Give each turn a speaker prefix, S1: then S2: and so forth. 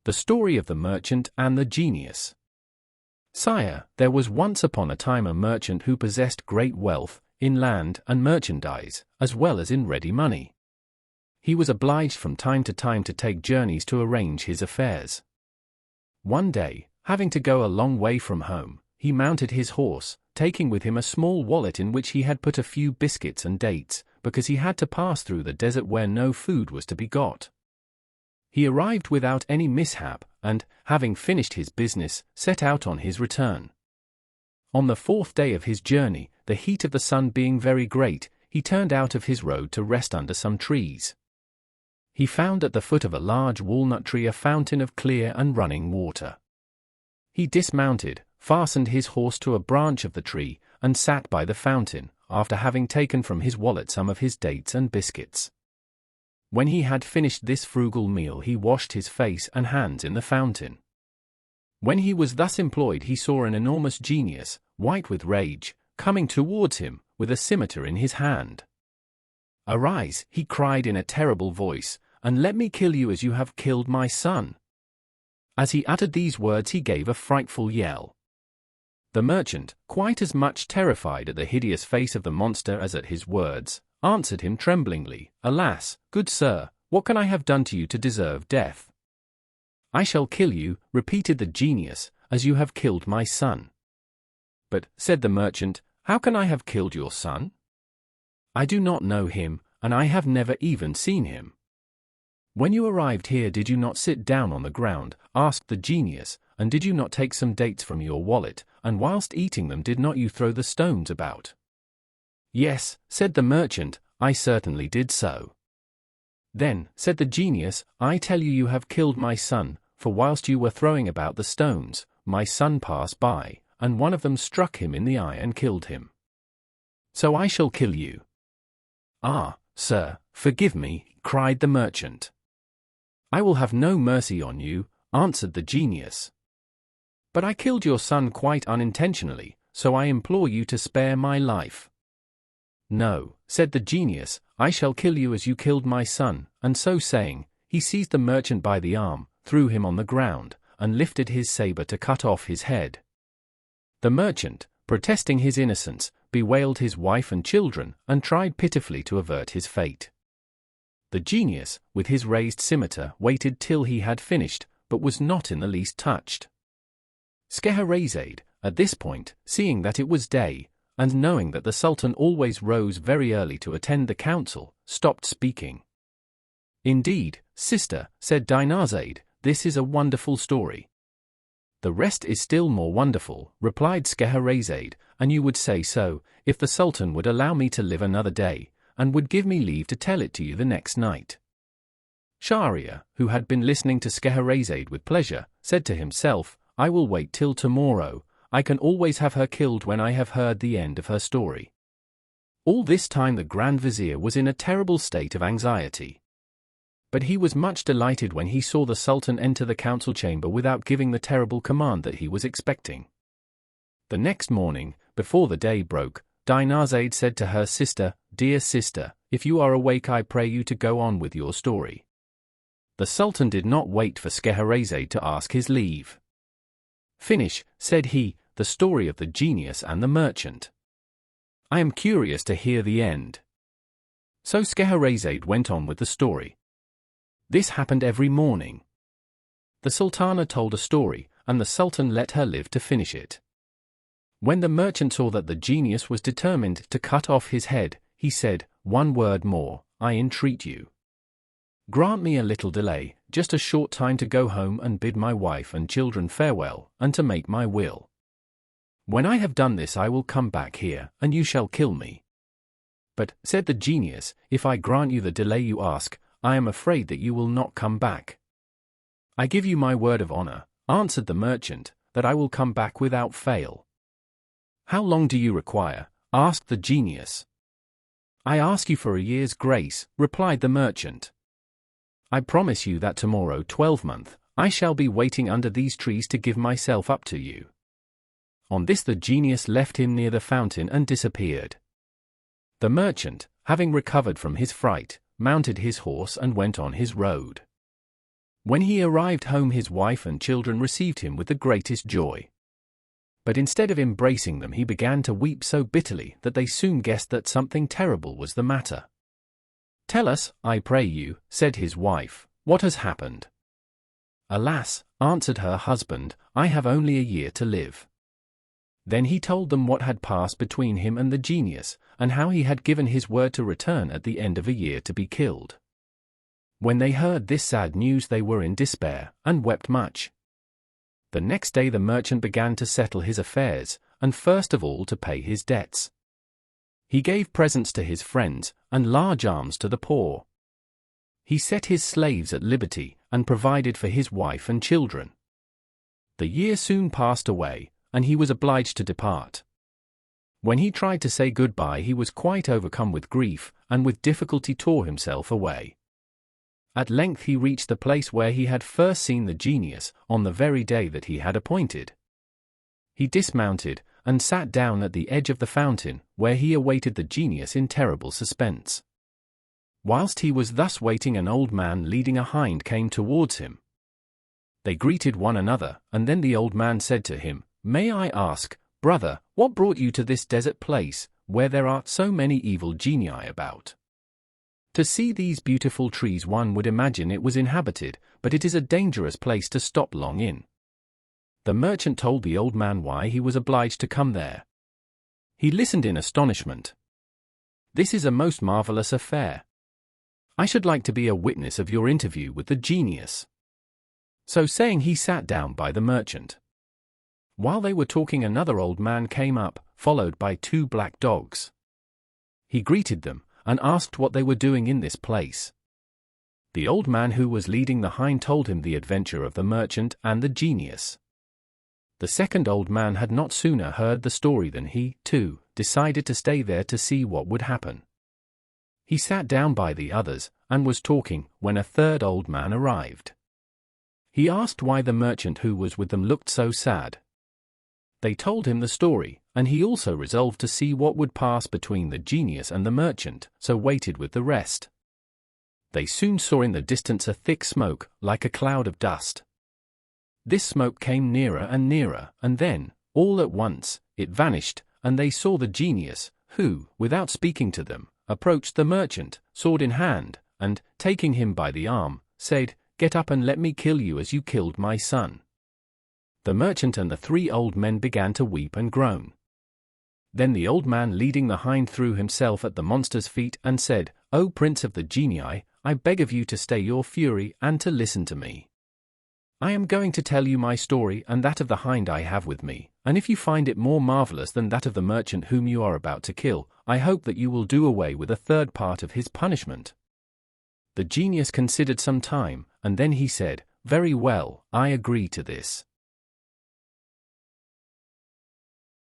S1: The Story of the Merchant and the Genius. Sire, there was once upon a time a merchant who possessed great wealth, in land and merchandise, as well as in ready money. He was obliged from time to time to take journeys to arrange his affairs. One day, having to go a long way from home, he mounted his horse, taking with him a small wallet in which he had put a few biscuits and dates, because he had to pass through the desert where no food was to be got. He arrived without any mishap, and, having finished his business, set out on his return. On the 4th day of his journey, the heat of the sun being very great, he turned out of his road to rest under some trees. He found at the foot of a large walnut tree a fountain of clear and running water. He dismounted, fastened his horse to a branch of the tree, and sat by the fountain, after having taken from his wallet some of his dates and biscuits. When he had finished this frugal meal, he washed his face and hands in the fountain. When he was thus employed, he saw an enormous genius, white with rage, coming towards him, with a scimitar in his hand. "Arise," he cried in a terrible voice, "and let me kill you as you have killed my son." As he uttered these words, he gave a frightful yell. The merchant, quite as much terrified at the hideous face of the monster as at his words, answered him tremblingly, "Alas, good sir, what can I have done to you to deserve death?" "I shall kill you," repeated the genius, "as you have killed my son." "But," said the merchant, "how can I have killed your son? I do not know him, and I have never even seen him." "When you arrived here, did you not sit down on the ground?" asked the genius, "and did you not take some dates from your wallet, and whilst eating them did not you throw the stones about?" "Yes," said the merchant, "I certainly did so." "Then," said the genius, "I tell you, you have killed my son, for whilst you were throwing about the stones, my son passed by, and one of them struck him in the eye and killed him. So I shall kill you." "Ah, sir, forgive me," cried the merchant. "I will have no mercy on you," answered the genius. "But I killed your son quite unintentionally, so I implore you to spare my life." "No," said the genius, "I shall kill you as you killed my son," and so saying, he seized the merchant by the arm, threw him on the ground, and lifted his saber to cut off his head. The merchant, protesting his innocence, bewailed his wife and children, and tried pitifully to avert his fate. The genius, with his raised scimitar, waited till he had finished, but was not in the least touched. Scheherazade, at this point, seeing that it was day, and knowing that the Sultan always rose very early to attend the council, stopped speaking. "Indeed, sister," said Dinarzade, "this is a wonderful story." "The rest is still more wonderful," replied Scheherazade, "and you would say so, if the Sultan would allow me to live another day, and would give me leave to tell it to you the next night." Shahryar, who had been listening to Scheherazade with pleasure, said to himself, "I will wait till tomorrow. I can always have her killed when I have heard the end of her story." All this time the Grand Vizier was in a terrible state of anxiety. But he was much delighted when he saw the Sultan enter the council chamber without giving the terrible command that he was expecting. The next morning, before the day broke, Dinarzade said to her sister, "Dear sister, if you are awake, I pray you to go on with your story." The Sultan did not wait for Scheherazade to ask his leave. "Finish," said he, "the story of the genius and the merchant. I am curious to hear the end." So Scheherazade went on with the story. This happened every morning. The Sultana told a story, and the Sultan let her live to finish it. When the merchant saw that the genius was determined to cut off his head, he said, "One word more, I entreat you. Grant me a little delay, just a short time to go home and bid my wife and children farewell, and to make my will. When I have done this I will come back here, and you shall kill me." "But," said the genius, "if I grant you the delay you ask, I am afraid that you will not come back." "I give you my word of honor," answered the merchant, "that I will come back without fail." "How long do you require?" asked the genius. "I ask you for a year's grace," replied the merchant. "I promise you that tomorrow 12th, I shall be waiting under these trees to give myself up to you." On this the genius left him near the fountain and disappeared. The merchant, having recovered from his fright, mounted his horse and went on his road. When he arrived home, his wife and children received him with the greatest joy. But instead of embracing them, he began to weep so bitterly that they soon guessed that something terrible was the matter. "Tell us, I pray you," said his wife, "what has happened?" "Alas," answered her husband, "I have only a year to live." Then he told them what had passed between him and the genius, and how he had given his word to return at the end of a year to be killed. When they heard this sad news, they were in despair, and wept much. The next day the merchant began to settle his affairs, and first of all to pay his debts. He gave presents to his friends, and large alms to the poor. He set his slaves at liberty, and provided for his wife and children. The year soon passed away, and he was obliged to depart. When he tried to say goodbye, he was quite overcome with grief, and with difficulty tore himself away. At length he reached the place where he had first seen the genius, on the very day that he had appointed. He dismounted, and sat down at the edge of the fountain, where he awaited the genius in terrible suspense. Whilst he was thus waiting, an old man leading a hind came towards him. They greeted one another, and then the old man said to him, "May I ask, brother, what brought you to this desert place, where there are so many evil genii about? To see these beautiful trees one would imagine it was inhabited, but it is a dangerous place to stop long in." The merchant told the old man why he was obliged to come there. He listened in astonishment. "This is a most marvelous affair. I should like to be a witness of your interview with the genius." So saying, he sat down by the merchant. While they were talking, another old man came up, followed by 2 black dogs. He greeted them, and asked what they were doing in this place. The old man who was leading the hind told him the adventure of the merchant and the genius. The second old man had not sooner heard the story than he, too, decided to stay there to see what would happen. He sat down by the others, and was talking, when a third old man arrived. He asked why the merchant who was with them looked so sad. They told him the story, and he also resolved to see what would pass between the genius and the merchant, so waited with the rest. They soon saw in the distance a thick smoke, like a cloud of dust. This smoke came nearer and nearer, and then, all at once, it vanished, and they saw the genius, who, without speaking to them, approached the merchant, sword in hand, and, taking him by the arm, said, "Get up and let me kill you as you killed my son." The merchant and the 3 old men began to weep and groan. Then the old man leading the hind threw himself at the monster's feet and said, "O prince of the genii, I beg of you to stay your fury and to listen to me. I am going to tell you my story and that of the hind I have with me, and if you find it more marvelous than that of the merchant whom you are about to kill, I hope that you will do away with a third part of his punishment." The genius considered some time, and then he said, "Very well, I agree to this."